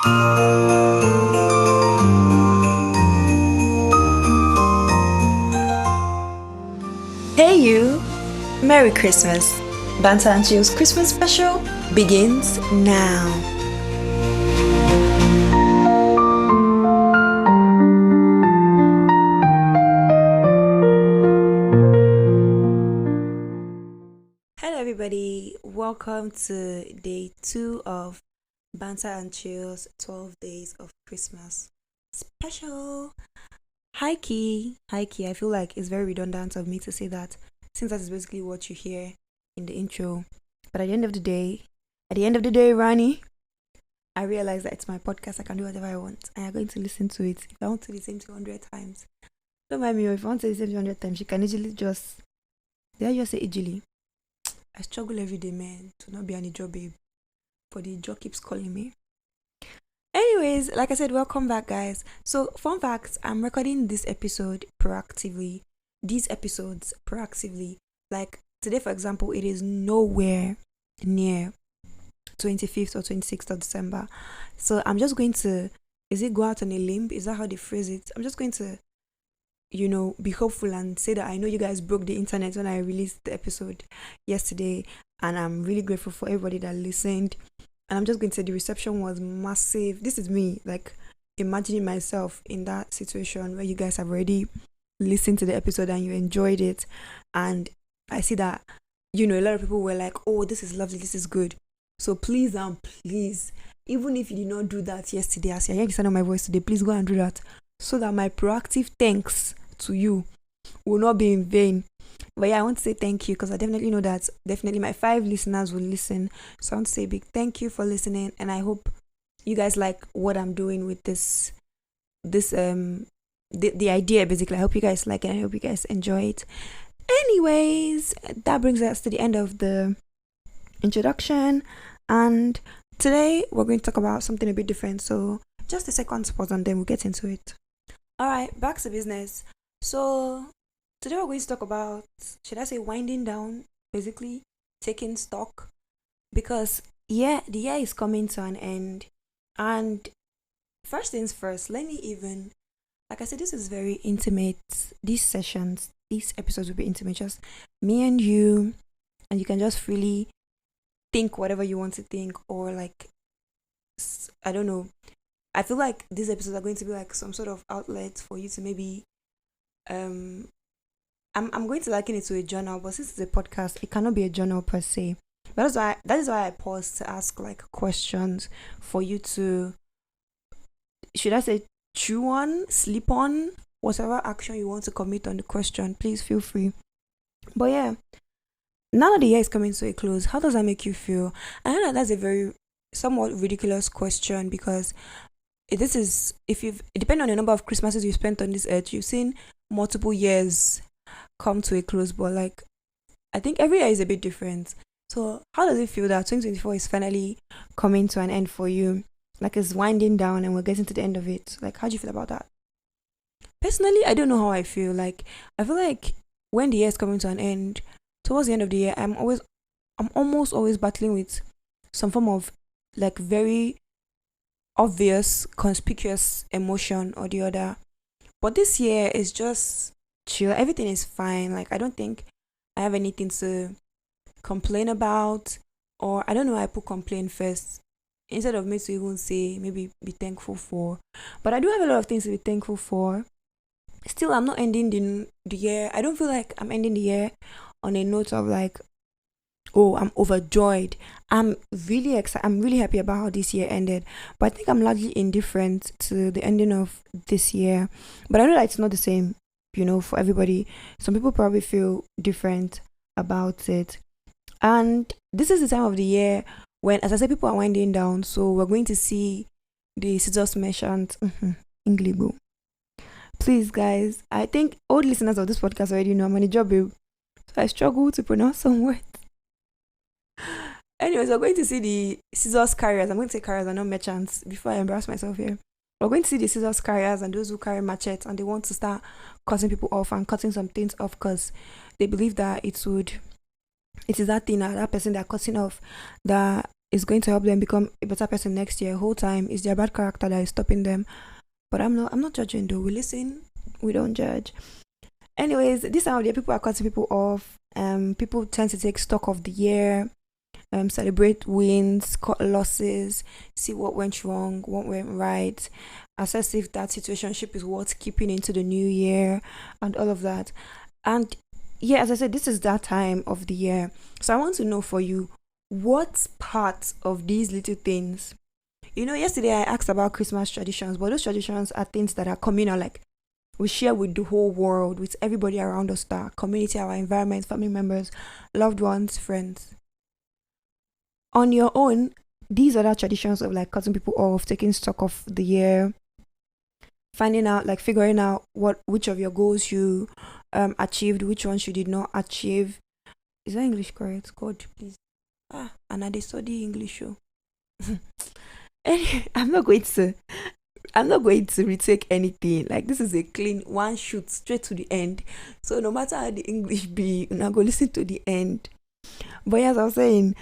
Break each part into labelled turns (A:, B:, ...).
A: Hey you! Merry Christmas! Banter and Chill's Christmas special begins now. Hello everybody, welcome to day 2 of Banter and Chill's 12 Days of Christmas special. Hi Key, I feel like it's very redundant of me to say that since that is basically what you hear in the intro. But at the end of the day, Rani, I realize that it's my podcast. I can do whatever I want. And you're going to listen to it. If I want to listen to 100 times, don't mind me. If I want to listen to 100 times, you can easily just, did I just say easily? I struggle every day, man, to not be an job babe. But the job keeps calling me. Anyways, like I said, welcome back, guys. So, fun facts, I'm recording this episode proactively. These episodes proactively. Like, today, for example, it is nowhere near 25th or 26th of December. So, I'm just going to, is it go out on a limb? Is that how they phrase it? I'm just going to, be hopeful and say that I know you guys broke the internet when I released the episode yesterday. And I'm really grateful for everybody that listened. And I'm just going to say the reception was massive. This is me, like, imagining myself in that situation where you guys have already listened to the episode and you enjoyed it. And I see that, a lot of people were like, oh, this is lovely, this is good. So please, even if you did not do that yesterday, as you're hearing the sound of my voice today, please go and do that so that my proactive thanks to you will not be in vain. But yeah, I want to say thank you because I definitely know that definitely my 5 listeners will listen. So I want to say a big thank you for listening, and I hope you guys like what I'm doing with the idea basically. I hope you guys like it. I hope you guys enjoy it. Anyways, that brings us to the end of the introduction, and today we're going to talk about something a bit different. So just a second pause and then we'll get into it. Alright, back to business. So today we're going to talk about, should I say, winding down, basically taking stock, because the year is coming to an end. And first things first, let me even, like I said, this is very intimate. These episodes will be intimate, just me and you can just freely think whatever you want to think, or like, I don't know. I feel like these episodes are going to be like some sort of outlet for you to maybe I'm going to liken it to a journal, but since it's a podcast, it cannot be a journal per se. But that is why I paused to ask like questions for you to, should I say, chew on, sleep on, whatever action you want to commit on the question. Please feel free. But yeah, now that the year is coming to a close, how does that make you feel? I know that's a very somewhat ridiculous question, because depending on the number of Christmases you spent on this earth, you've seen multiple years come to a close, but like, I think every year is a bit different. So how does it feel that 2024 is finally coming to an end for you? Like, it's winding down and we're getting to the end of it. Like, how do you feel about that? Personally, I don't know how I feel. Like, I feel like when the year is coming to an end, towards the end of the year, I'm almost always battling with some form of like very obvious, conspicuous emotion or the other. But this year is just chill. Everything is fine. Like, I don't think I have anything to complain about, or I don't know why I put complain first instead of me to even say maybe be thankful for. But I do have a lot of things to be thankful for. Still, I'm not ending the year. I don't feel like I'm ending the year on a note of like, oh, I'm overjoyed. I'm really excited. I'm really happy about how this year ended. But I think I'm largely indifferent to the ending of this year. But I know that it's not the same, for everybody. Some people probably feel different about it. And this is the time of the year when, as I said, people are winding down. So we're going to see the scissors merchant, Inglibo. Please, guys, I think old listeners of this podcast already know I'm on a job, so I struggle to pronounce some words. Anyways, we're going to see the scissors carriers. I'm going to say carriers and not merchants before I embarrass myself here. We're going to see the scissors carriers and those who carry machetes, and they want to start cutting people off and cutting some things off because they believe that it is that thing, that person they're cutting off that is going to help them become a better person next year. Whole time is their bad character that is stopping them. But I'm not judging though. We listen, we don't judge. Anyways, this time of the year people are cutting people off. People tend to take stock of the year, celebrate wins, cut losses, see what went wrong, what went right, assess if that situationship is worth keeping into the new year, and all of that. And yeah, as I said, this is that time of the year. So I want to know for you, what part of these little things, yesterday I asked about Christmas traditions, but those traditions are things that are communal, like we share with the whole world, with everybody around us, our community, our environment, family members, loved ones, friends. On your own, these other traditions of like cutting people off, taking stock of the year, finding out, like figuring out which of your goals you achieved, which ones you did not achieve. Is that English correct? God, please. And I study English show. Anyway, I'm not going to retake anything. Like this is a clean one shoot straight to the end. So no matter how the English be, you're not go listen to the end. But as I was saying,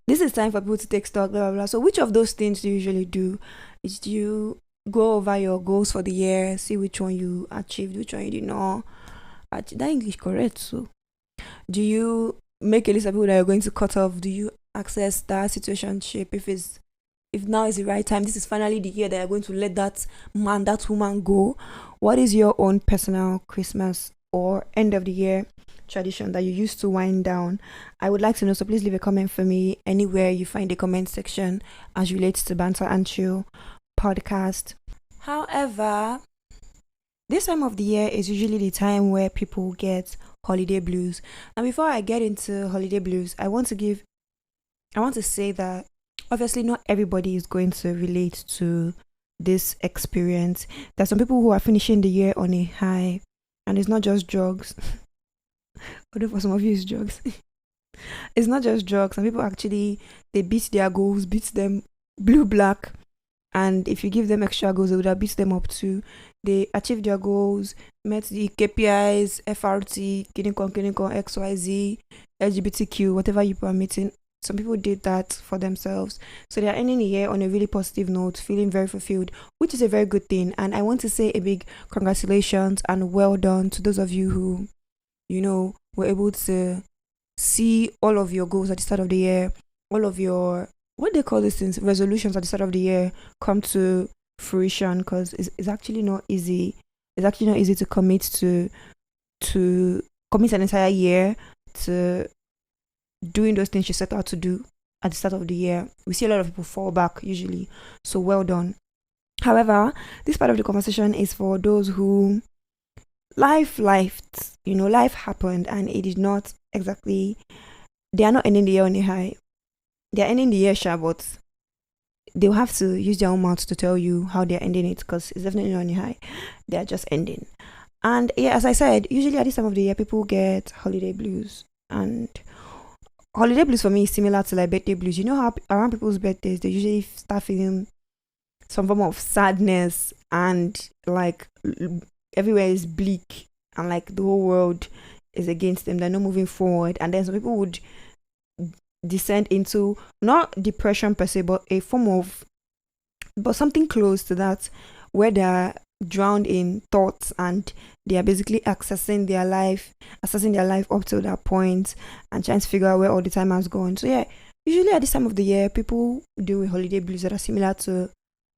A: this is time for people to take stock, blah blah blah. So which of those things do you usually do? Is do you go over your goals for the year, see which one you achieved, which one you did not achieve? That English correct. So do you make a list of people that you're going to cut off? Do you access that situationship if now is the right time, this is finally the year that you're going to let that man, that woman go? What is your own personal Christmas or end of the year tradition that you used to wind down? I would like to know, so please leave a comment for me anywhere you find the comment section as relates to Banter and Chill podcast. However, this time of the year is usually the time where people get holiday blues. And before I get into holiday blues, I want to say that obviously not everybody is going to relate to this experience. There's some people who are finishing the year on a high, and it's not just drugs. Although for some of you it's drugs. It's not just drugs. Some people actually, they beat their goals, beat them blue black, and if you give them extra goals, they would have beat them up too. They achieved their goals, met the KPIs, FRT, Kinikon, XYZ, LGBTQ, whatever you are meeting. Some people did that for themselves. So they are ending the year on a really positive note, feeling very fulfilled, which is a very good thing. And I want to say a big congratulations and well done to those of you who, were able to see all of your goals at the start of the year, all of your, what they call these things, resolutions at the start of the year come to fruition, because it's actually not easy. It's actually not easy to commit to commit an entire year to doing those things you set out to do at the start of the year. We see a lot of people fall back usually. So well done. However, this part of the conversation is for those who life happened and it is not exactly, they are not ending the year on a high. They are ending the year sharp, but they'll have to use their own mouth to tell you how they're ending it, because it's definitely not on a high. They are just ending. And yeah, as I said, usually at this time of the year people get holiday blues. And holiday blues for me is similar to like birthday blues. You know how around people's birthdays they usually start feeling some form of sadness, and like everywhere is bleak and like the whole world is against them. They're not moving forward. And then some people would descend into not depression per se, but a form of, but something close to that, where they're drowned in thoughts and they are basically assessing their life up to that point and trying to figure out where all the time has gone. So yeah, usually at this time of the year people deal with holiday blues that are similar to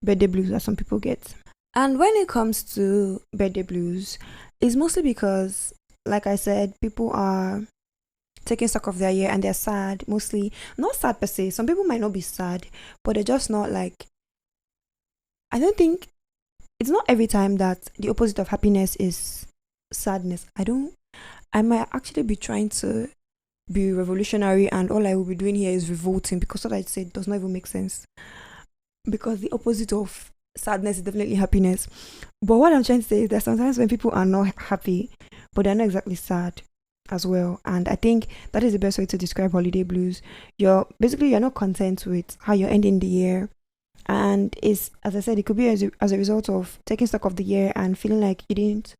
A: birthday blues that some people get. And when it comes to birthday blues, it's mostly because, like I said, people are taking stock of their year and they're sad. Mostly not sad per se. Some people might not be sad, but they're just not like, I don't think, it's not every time that the opposite of happiness is sadness. I might actually be trying to be revolutionary, and all I will be doing here is revolting, because what I said does not even make sense. Because the opposite of sadness is definitely happiness. But what I'm trying to say is that sometimes when people are not happy, but they're not exactly sad as well. And I think that is the best way to describe holiday blues. You're not content with how you're ending the year. And it's, as I said, it could be as a result of taking stock of the year and feeling like you didn't,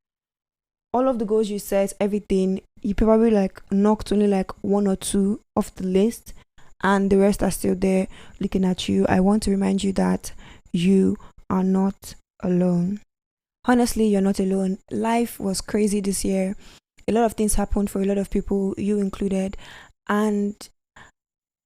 A: all of the goals you set, everything, you probably like knocked only like one or two off the list. and the rest are still there looking at you, I want to remind you that you are not alone. Honestly, you're not alone. Life was crazy this year. A lot of things happened for a lot of people, you included. And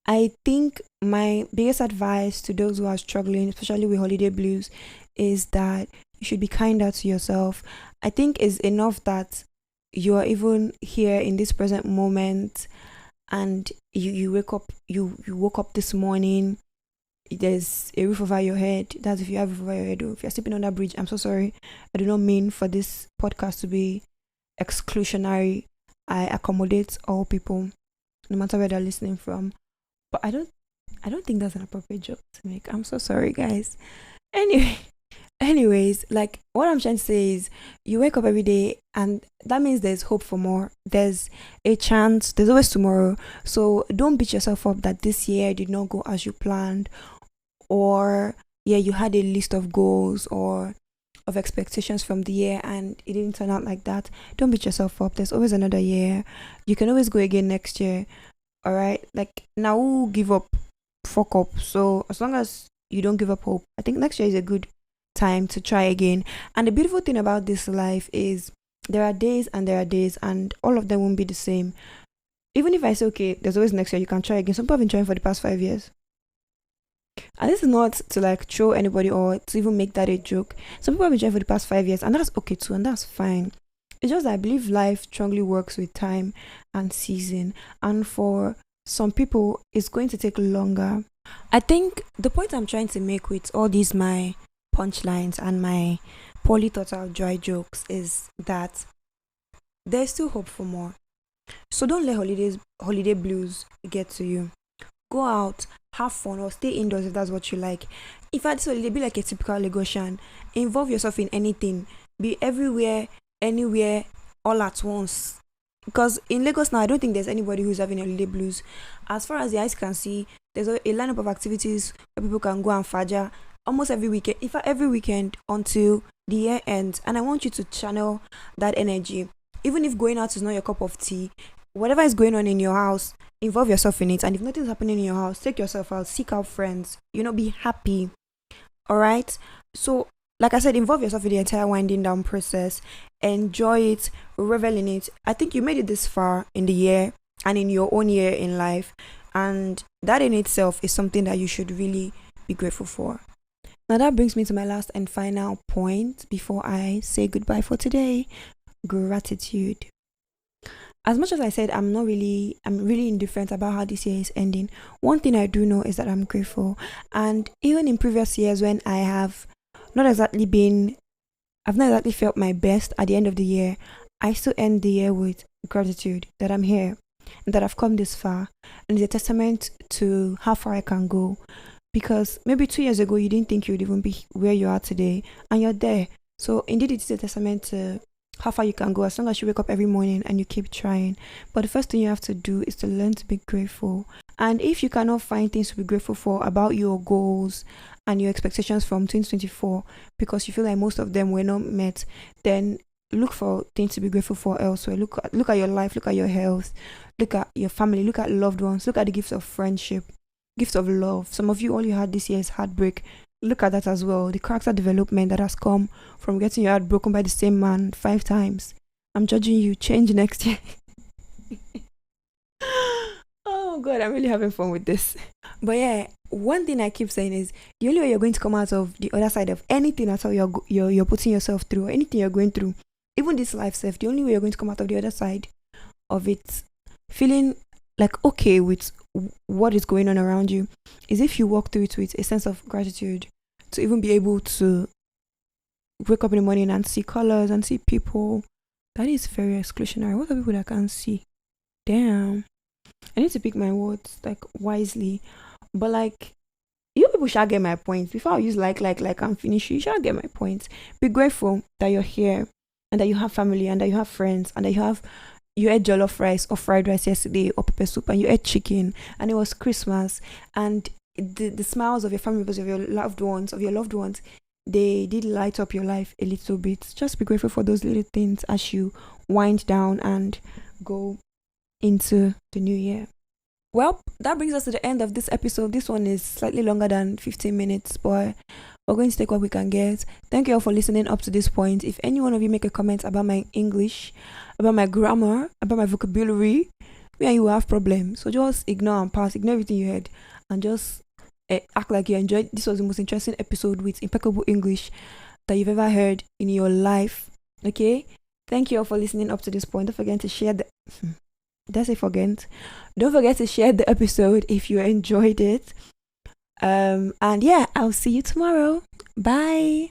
A: I think my biggest advice to those who are struggling, especially with holiday blues, is that you should be kinder to yourself. I think it's enough that you are even here in this present moment, and you wake up, you woke up this morning, there's a roof over your head. That's if you have a roof over your head. Or if you're sleeping on that bridge, I'm so sorry. I do not mean for this podcast to be exclusionary. I accommodate all people, no matter where they're listening from. But I don't think that's an appropriate joke to make. I'm so sorry, guys. Anyway, anyways, like what I'm trying to say is you wake up every day, and that means there's hope for more. There's a chance, there's always tomorrow. So don't beat yourself up that this year did not go as you planned, or yeah, you had a list of goals or of expectations from the year and it didn't turn out like that. Don't beat yourself up. There's always another year. You can always go again next year. All right, like now who give up, fuck up. So as long as you don't give up hope, I think next year is a good time to try again. And the beautiful thing about this life is there are days and there are days, and all of them won't be the same. Even if I say okay, there's always next year, you can try again. Some people have been trying for the past 5 years, and this is not to like throw anybody or to even make that a joke. Some people have been trying for the past 5 years, and that's okay too, and that's fine. It's just that I believe life strongly works with time and season, and for some people it's going to take longer. I think the point I'm trying to make with all these my punchlines and my poorly thought out dry jokes is that there's still hope for more. So don't let holiday blues get to you. Go out, have fun, or stay indoors if that's what you like. In fact, so be like a typical Lagosian. Involve yourself in anything. Be everywhere, anywhere, all at once. Because in Lagos now, I don't think there's anybody who's having holiday blues. As far as the eyes can see, there's a lineup of activities where people can go and faja almost every weekend. In fact, every weekend until the year ends. And I want you to channel that energy. Even if going out is not your cup of tea, whatever is going on in your house, involve yourself in it. And if nothing's happening in your house, take yourself out, seek out friends, be happy. All right. So like I said, involve yourself in the entire winding down process. Enjoy it, revel in it. I think you made it this far in the year and in your own year in life, and that in itself is something that you should really be grateful for. Now that brings me to my last and final point before I say goodbye for today. Gratitude. As much as I said I'm really indifferent about how this year is ending, one thing I do know is that I'm grateful. And even in previous years when I've not exactly felt my best at the end of the year, I still end the year with gratitude that I'm here and that I've come this far. And it's a testament to how far I can go. Because maybe 2 years ago you didn't think you would even be where you are today, and you're there. So indeed it's a testament to how far you can go as long as you wake up every morning and you keep trying. But the first thing you have to do is to learn to be grateful. And if you cannot find things to be grateful for about your goals and your expectations from 2024 because you feel like most of them were not met, then look for things to be grateful for elsewhere. Look at your life, look at your health, look at your family, look at loved ones, look at the gifts of friendship, gifts of love. Some of you, all you had this year is heartbreak. Look at that as well. The character development that has come from getting your heart broken by the same man 5 times. I'm judging you. Change next year. Oh God, I'm really having fun with this. But yeah, one thing I keep saying is the only way you're going to come out of the other side of anything at all you're putting yourself through, or anything you're going through, even this life self, the only way you're going to come out of the other side of it feeling like okay with what is going on around you is if you walk through it with a sense of gratitude, to even be able to wake up in the morning and see colors and see people. That is very exclusionary. What are people that can't see? Damn, I need to pick my words like wisely. But like, you people shall get my point. Before I use like and finish, you shall get my point. Be grateful that you're here and that you have family and that you have friends and that you ate jollof rice or fried rice yesterday or pepper soup and you ate chicken and it was Christmas, and the smiles of your family members, of your loved ones, they did light up your life a little bit. Just be grateful for those little things as you wind down and go into the new year. Well, that brings us to the end of this episode. This one is slightly longer than 15 minutes, but we're going to take what we can get. Thank you all for listening up to this point. If any one of you make a comment about my English, about my grammar, about my vocabulary, me and you will have problems. So just ignore and pass, ignore everything you heard, and just act like you enjoyed. This was the most interesting episode with impeccable English that you've ever heard in your life. Okay? Thank you all for listening up to this point. Don't forget to share the... Did I say forget? Don't forget to share the episode if you enjoyed it. And yeah, I'll see you tomorrow. Bye.